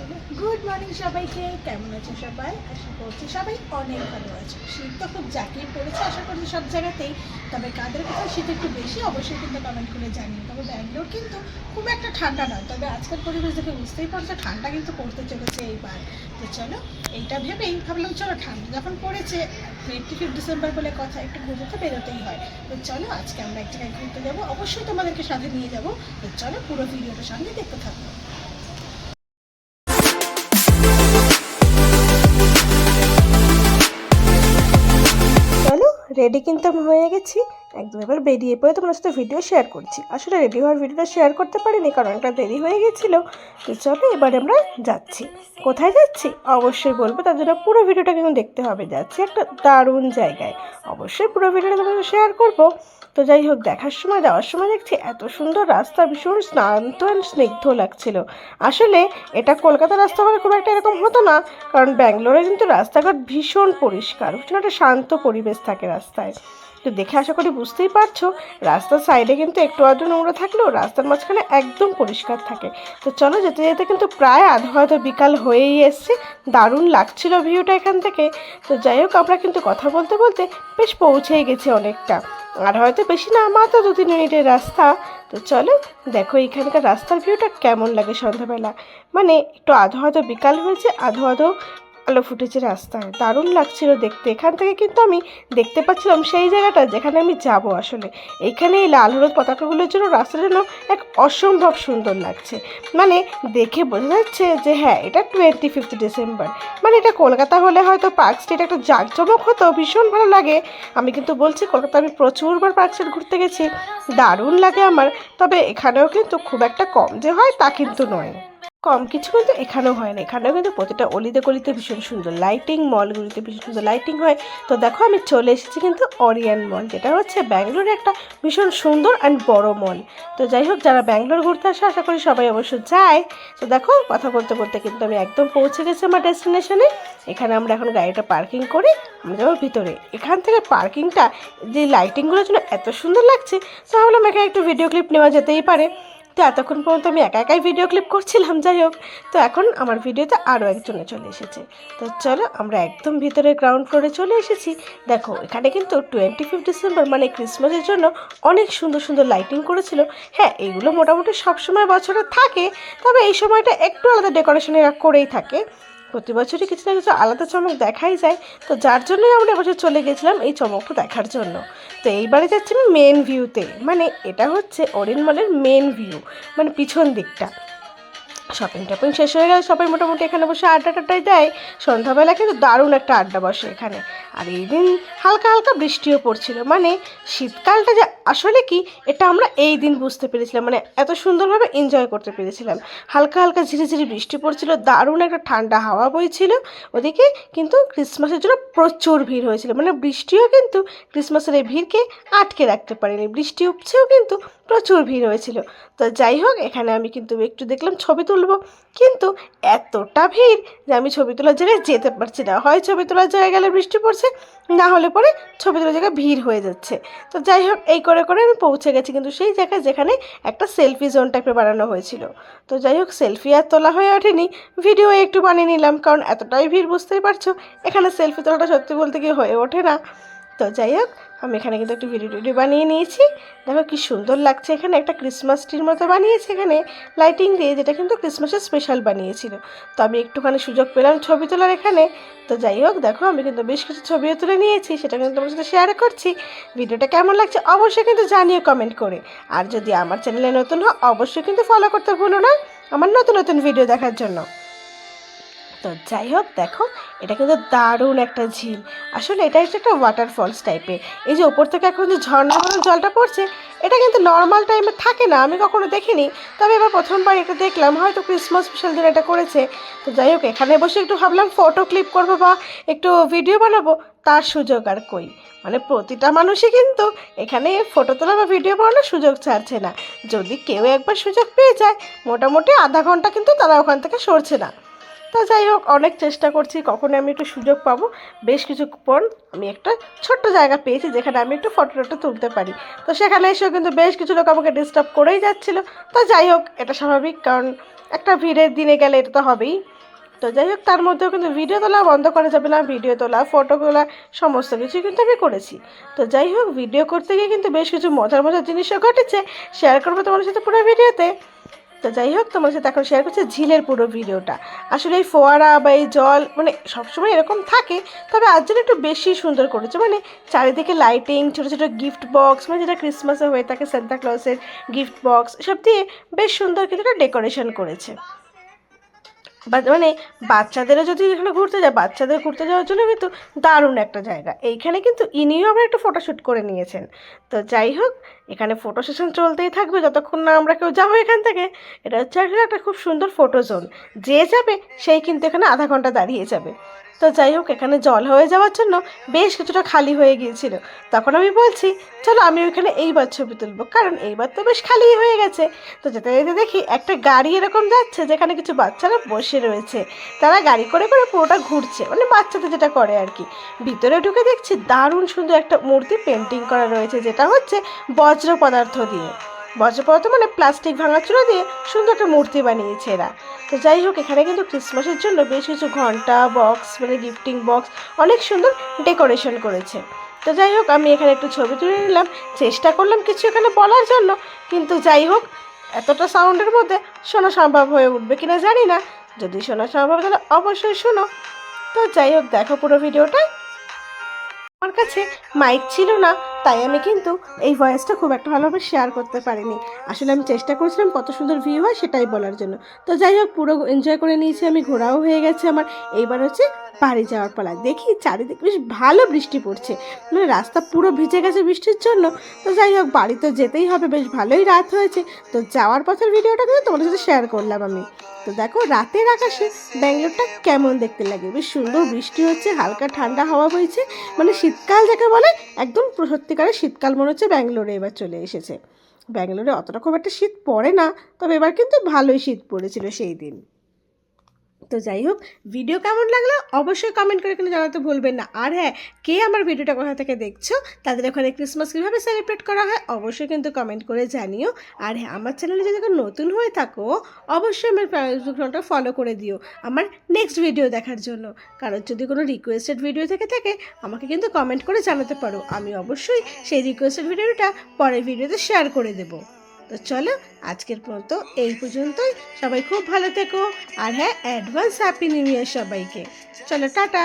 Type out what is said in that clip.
চলো good morning সবাইকে। কেমন আছে সবাই? আশা করছি সবাই অনেক ভালো আছে। শীত তো খুব জাঁকিয়ে পড়েছে আশা করছি সব জায়গাতেই। তবে কাদের কোথাও শীত একটু বেশি অবশ্যই কিন্তু কমেন্ট করে জানিয়ে। তবে ব্যাঙ্গালোর কিন্তু খুব একটা ঠান্ডা নয়, তবে আজকের পরিবেশ দেখে বুঝতেই পারছো ঠান্ডা কিন্তু পড়তে চলেছে এইবার। তো চলো এইটা ভেবেই ভাবলাম চলো ঠান্ডা যখন পড়েছে 25 ডিসেম্বর বলে কথা, একটু ঘুরতে তো বেরোতেই হয়। তো চলো আজকে আমরা এক জায়গায় ঘুরতে যাবো, অবশ্যই তোমাদেরকে সাথে নিয়ে যাবো। তো চলো পুরো ভিডিওটা সঙ্গে দেখতে থাকবো। চলো রেডি কিন্তু আমি হয়ে গেছি একদম। এবার বেরিয়ে পড়ে তোমার সাথে ভিডিও শেয়ার করছি। আসলে রেডি হওয়ার ভিডিওটা শেয়ার করতে পারিনি কারণ একটা দেরি হয়ে গেছিলো। তো চলো এবার আমরা যাচ্ছি। কোথায় যাচ্ছি অবশ্যই বলবো, তার জন্য পুরো ভিডিওটা কিন্তু দেখতে হবে। যাচ্ছি একটা দারুণ জায়গায়, অবশ্যই পুরো ভিডিওটা তোমাকে শেয়ার করবো। তো যাই হোক, দেখার সময় যাওয়ার সময় দেখছি এত সুন্দর রাস্তা, ভীষণ শান্ত অ্যান্ড স্নিগ্ধ লাগছিল। আসলে এটা কলকাতার রাস্তা বলে খুব একটা এরকম হতো না, কারণ ব্যাঙ্গালোরে কিন্তু রাস্তাঘাট ভীষণ পরিষ্কার, ভীষণ একটা শান্ত পরিবেশ থাকে রাস্তায়। তো দেখে আশা করি বুঝতেই পারছো রাস্তার সাইডে কিন্তু একটু আধটু নোংরা থাকলেও রাস্তার মাঝখানে একদম পরিষ্কার থাকে। তো চলো যেতে যেতে কিন্তু প্রায় আধা বিকাল হয়েই এসছে। দারুণ লাগছিল ভিউটা এখান থেকে। তো যাই হোক, আমরা কিন্তু কথা বলতে বলতে বেশ পৌঁছেই গেছি অনেকটা, আর হয়তো বেশি না, মাত্র 2-3 মিনিটের রাস্তা। তো চলো দেখো এখানকার রাস্তার ভিউটা কেমন লাগে সন্ধ্যাবেলা। মানে একটু আধো বিকাল হয়েছে, আধো আলো ফুটেছে রাস্তায়, দারুণ লাগছিল দেখতে। এখান থেকে কিন্তু আমি দেখতে পাচ্ছিলাম সেই জায়গাটা যেখানে আমি যাব। আসলে এইখানে এই লাল হলুদ পতাকাগুলোর জন্য রাস্তার জন্য এক অসম্ভব সুন্দর লাগছে। মানে দেখে বোঝা যাচ্ছে যে হ্যাঁ, এটা 25 ডিসেম্বর। মানে এটা কলকাতা হলে হয়তো পার্ক স্ট্রিট একটা জাঁকজমক হতো, ভীষণ ভালো লাগে। আমি কিন্তু বলছি কলকাতা আমি প্রচুরবার পার্ক স্ট্রিট ঘুরতে গেছি, দারুণ লাগে আমার। তবে এখানেও কিন্তু খুব একটা কম যে হয় তা কিন্তু নয়, কম কিছু কিন্তু এখানেও হয় না। এখানেও কিন্তু প্রতিটা অলিতে গলিতে ভীষণ সুন্দর লাইটিং, মলগুলিতে ভীষণ সুন্দর লাইটিং হয়। তো দেখো আমি চলে এসেছি কিন্তু ওরিয়ন মল, যেটা হচ্ছে ব্যাঙ্গালোরে একটা ভীষণ সুন্দর অ্যান্ড বড় মল। তো যাই হোক, যারা ব্যাঙ্গালোর ঘুরতে আসে আশা করি সবাই অবশ্য যায়। তো দেখো কথা বলতে বলতে কিন্তু আমি একদম পৌঁছে গেছি আমার ডেস্টিনেশনে। এখানে আমরা এখন গাড়িটা পার্কিং করে আমরা যাবো ভিতরে। এখান থেকে পার্কিংটা যে লাইটিংগুলোর জন্য এত সুন্দর লাগছে, তো ভাবলাম এখানে একটু ভিডিও ক্লিপ নেওয়া যেতেই পারে। তো এতক্ষণ পর্যন্ত আমি একাই ভিডিও ক্লিপ করছিলাম। যাই হোক, তো এখন আমার ভিডিওতে আরও একজনে চলে এসেছে। তো চলো আমরা একদম ভিতরে গ্রাউন্ড ফ্লোরে চলে এসেছি। দেখো এখানে কিন্তু 25 ডিসেম্বর মানে ক্রিসমাসের জন্য অনেক সুন্দর সুন্দর লাইটিং করেছিল। হ্যাঁ, এইগুলো মোটামুটি সবসময় বছরে থাকে, তবে এই সময়টা একটু আলাদা ডেকোরেশন করেই থাকে। প্রতি বছরই কিছু না কিছু আলাদা চমক দেখাই যায়। তো যার জন্যই আমরা এবছর চলে গেছিলাম এই চমকটা দেখার জন্য। তো এইবারে যাচ্ছি আমি মেন ভিউতে, মানে এটা হচ্ছে ওরিয়ন মলের মেন ভিউ, মানে পিছন দিকটা। শপিং টপিং শেষ হয়ে গেলে সবাই মোটামুটি এখানে বসে আড্ডাটাই দেয়। সন্ধ্যাবেলা কিন্তু দারুণ একটা আড্ডা বসে এখানে। আর এই দিন হালকা হালকা বৃষ্টিও পড়ছিল, মানে শীতকালটা যে আসলে কি এটা আমরা এই দিন বুঝতে পেরেছিলাম, মানে এত সুন্দরভাবে এনজয় করতে পেরেছিলাম। হালকা হালকা ঝিরিঝিরি বৃষ্টি পড়ছিল, দারুণ একটা ঠান্ডা হাওয়া বইছিল। ওদিকে কিন্তু ক্রিসমাসের জন্য প্রচুর ভিড় হয়েছিল, মানে বৃষ্টিও কিন্তু ক্রিসমাসের এই ভিড়কে আটকে রাখতে পারেনি, বৃষ্টি উপছেও কিন্তু প্রচুর ভিড় হয়েছিল। তো যাই হোক, এখানে আমি কিন্তু একটু দেখলাম ছবি তুলবো, কিন্তু এতটা ভিড় যে আমি ছবি তোলার জায়গায় যেতে পারছি না। হয় ছবি তোলার জায়গায় গেলে বৃষ্টি পড়ছে, না হলে পরে ছবি তোলার জায়গায় ভিড় হয়ে যাচ্ছে। তো যাই হোক, এই করে করে আমি পৌঁছে গেছি কিন্তু সেই জায়গায় যেখানে একটা সেলফি জোন টাইপের বানানো হয়েছিল। তো যাই হোক, সেলফি আর তোলা হয়ে ওঠেনি, ভিডিও একটু বানিয়ে নিলাম, কারণ এতটাই ভিড় বুঝতেই পারছো এখানে সেলফি তোলাটা সত্যি বলতে কি হয়ে ওঠে না। তো যাই হোক, আমি এখানে কিন্তু একটু ভিডিও বানিয়ে নিয়েছি। দেখো কি সুন্দর লাগছে, এখানে একটা ক্রিসমাস ট্রির মতো বানিয়েছে এখানে লাইটিং দিয়ে, যেটা কিন্তু ক্রিসমাসের স্পেশাল বানিয়েছিল। তো আমি একটুখানি সুযোগ পেলাম ছবি তোলার এখানে। তো যাই হোক, দেখো আমি কিন্তু বেশ কিছু ছবিও তুলে নিয়েছি, সেটা কিন্তু তোমার সাথে শেয়ার করছি। ভিডিওটা কেমন লাগছে অবশ্যই কিন্তু জানিও কমেন্ট করে। আর যদি আমার চ্যানেলে নতুন হও অবশ্যই কিন্তু ফলো করতে ভুলো না আমার নতুন নতুন ভিডিও দেখার জন্য। তো যাই হোক, দেখো এটা কিন্তু দারুণ একটা ঝিল। আসলে এটা হচ্ছে একটা ওয়াটারফলস টাইপের। এই যে ওপর থেকে এখন যে ঝর্ণা মতন জলটা পড়ছে, এটা কিন্তু নর্মাল টাইমে থাকে না, আমি কখনো দেখিনি। তবে এবার প্রথমবার এটা দেখলাম, হয়তো ক্রিসমাস স্পেশাল দিন এটা করেছে। তো যাই হোক, এখানে বসে একটু ভাবলাম ফটো ক্লিক করবো বা একটু ভিডিও বানাবো, তার সুযোগ আর কই। মানে প্রতিটা মানুষই কিন্তু এখানে ফটো তোলা বা ভিডিও বানানোর সুযোগ ছাড়ছে না। যদি কেউ একবার সুযোগ পেয়ে যায়, মোটামুটি আধা ঘন্টা কিন্তু তারা ওখান থেকে সরছে না। তো যাই হোক, অনেক চেষ্টা করছি কখন আমি একটু সুযোগ পাবো। বেশ কিছুক্ষণ আমি একটা ছোট্ট জায়গা পেয়েছি যেখানে আমি একটু ফটো তুলতে পারি। তো সেখানে এসেও কিন্তু বেশ কিছু লোক আমাকে ডিস্টার্ব করেই যাচ্ছিলো। তো যাই হোক, এটা স্বাভাবিক, কারণ একটা ভিড়ের দিনে গেলে এটা তো হবেই। তো যাই হোক, তার মধ্যেও কিন্তু ভিডিও তোলা বন্ধ করা যাবে না, ভিডিও তোলা, ফটো তোলা সমস্ত কিছুই কিন্তু আমি করেছি। তো যাই হোক, ভিডিও করতে গিয়ে কিন্তু বেশ কিছু মজার মজার জিনিসও ঘটেছে, শেয়ার করবো তোমাদের সাথে পুরো ভিডিওতে। তো যাই হোক, তোমার সাথে এখন শেয়ার করছি ঝিলের পুরো ভিডিওটা। আসলে এই ফোয়ারা বা এই জল মানে সবসময় এরকম থাকে, তবে আজ যেন একটু বেশি সুন্দর করেছে, মানে চারিদিকে লাইটিং, ছোটো ছোটো গিফট বক্স, মানে যেটা ক্রিসমাসে হয়ে থাকে সান্তা ক্লজের গিফট বক্স, সব দিয়ে বেশ সুন্দর কিন্তু একটা ডেকোরেশন করেছে। মানে বাচ্চাদেরও যদি এখানে ঘুরতে যায়, বাচ্চাদের ঘুরতে যাওয়ার জন্য কিন্তু দারুণ একটা জায়গা। এইখানে কিন্তু ইনিও আবার একটু ফটোশ্যুট করে নিয়েছেন। তো যাই হোক, এখানে ফটো সেশন চলতেই থাকবে যতক্ষণ না আমরা কেউ যাবো এখান থেকে। এটা হচ্ছে আসলে একটা খুব সুন্দর ফটো জোন, যে যাবে সেই কিন্তু এখানে আধা ঘন্টা দাঁড়িয়ে যাবে। তো যাই হোক, এখানে জল হয়ে যাওয়ার জন্য বেশ কিছুটা খালি হয়ে গিয়েছিল। তখন আমি বলছি চলো আমি ওইখানে এইবার ছবি তুলবো, কারণ এইবার তো বেশ খালি হয়ে গেছে। তো যেতে যেতে দেখি একটা গাড়ি এরকম যাচ্ছে, যেখানে কিছু বাচ্চারা বসে রয়েছে, তারা গাড়ি করে করে পুরোটা ঘুরছে, মানে বাচ্চাদের যেটা করে আর কি। ভিতরে ঢুকে দেখছি দারুণ সুন্দর একটা মূর্তি পেন্টিং করা রয়েছে, যেটা হচ্ছে বজ্র পদার্থ দিয়ে, বজ্র পদার্থ মানে প্লাস্টিক ভাঙাচুরো দিয়ে সুন্দর একটা মূর্তি বানিয়েছে এরা। তো যাই হোক, এখানে কিন্তু ক্রিসমাসের জন্য বেশ কিছু ঘন্টা বক্স, মানে গিফটিং বক্স, অনেক সুন্দর ডেকোরেশন করেছে। তো যাই হোক, আমি এখানে একটু ছবি তুলে নিলাম, চেষ্টা করলাম কিছু এখানে বলার জন্য, কিন্তু যাই হোক, এতটা সাউন্ডের মধ্যে শোনা সম্ভব হয়ে উঠবে কিনা জানি না। যদি শোনা সম্ভব তাহলে অবশ্যই শোনো। তো যাই হোক, দেখো পুরো ভিডিওটা। আমার কাছে মাইক ছিল না, তাই আমি কিন্তু এই ভয়েসটা খুব একটা ভালোভাবে শেয়ার করতে পারিনি। আসলে আমি চেষ্টা করেছিলাম কত সুন্দর ভিউ হয় সেটাই বলার জন্য। তো যাই হোক, পুরো এনজয় করে নিয়েছি আমি, ঘোরাও হয়ে গেছে আমার। এইবার হচ্ছে বাড়ি যাওয়ার পালা। দেখি চারিদিকে বেশ ভালো বৃষ্টি পড়ছে, মানে রাস্তা পুরো ভিজে গেছে বৃষ্টির জন্য। তো যাই হোক, বাড়ি তো যেতেই হবে, বেশ ভালোই রাত হয়েছে। তো যাওয়ার পথের ভিডিওটা কিন্তু তোমাদের সাথে শেয়ার করলাম আমি। তো দেখো রাতের আকাশে ব্যাঙ্গালোরটা কেমন দেখতে লাগে, বেশ সুন্দর বৃষ্টি হচ্ছে, হালকা ঠান্ডা হাওয়া বইছে, মানে শীতকাল যাকে বলে একদম সত্যিকারের শীতকাল মনে হচ্ছে ব্যাঙ্গালোরে এবার চলে এসেছে। ব্যাঙ্গালোরে অতটা খুব একটা শীত পড়ে না, তবে এবার কিন্তু ভালোই শীত পড়েছিল সেই দিন। তো যাই হোক, ভিডিও কেমন লাগলো অবশ্যই কমেন্ট করে কিন্তু জানাতে ভুলবেন না। আর হ্যাঁ, কে আমার ভিডিওটা কোথা থেকে দেখছো, তাদের ওখানে ক্রিসমাস কীভাবে সেলিব্রেট করা হয় অবশ্যই কিন্তু কমেন্ট করে জানিও। আর হ্যাঁ, আমার চ্যানেলে যদি নতুন হয়ে থাকো অবশ্যই আমার ফেসবুকটা ফলো করে দিও আমার নেক্সট ভিডিও দেখার জন্য। কারণ যদি কোনো রিকোয়েস্টেড ভিডিও থেকে থাকে আমাকে কিন্তু কমেন্ট করে জানাতে পারো, আমি অবশ্যই সেই রিকোয়েস্টেড ভিডিওটা পরের ভিডিওতে শেয়ার করে দেবো। তো চলো, আজকের মতো এই পর্যন্তই। সবাই খুব ভালো থেকো, আর হ্যাঁ, অ্যাডভান্স হ্যাপি নিউ ইয়ার সবাইকে। চলো, টাটা।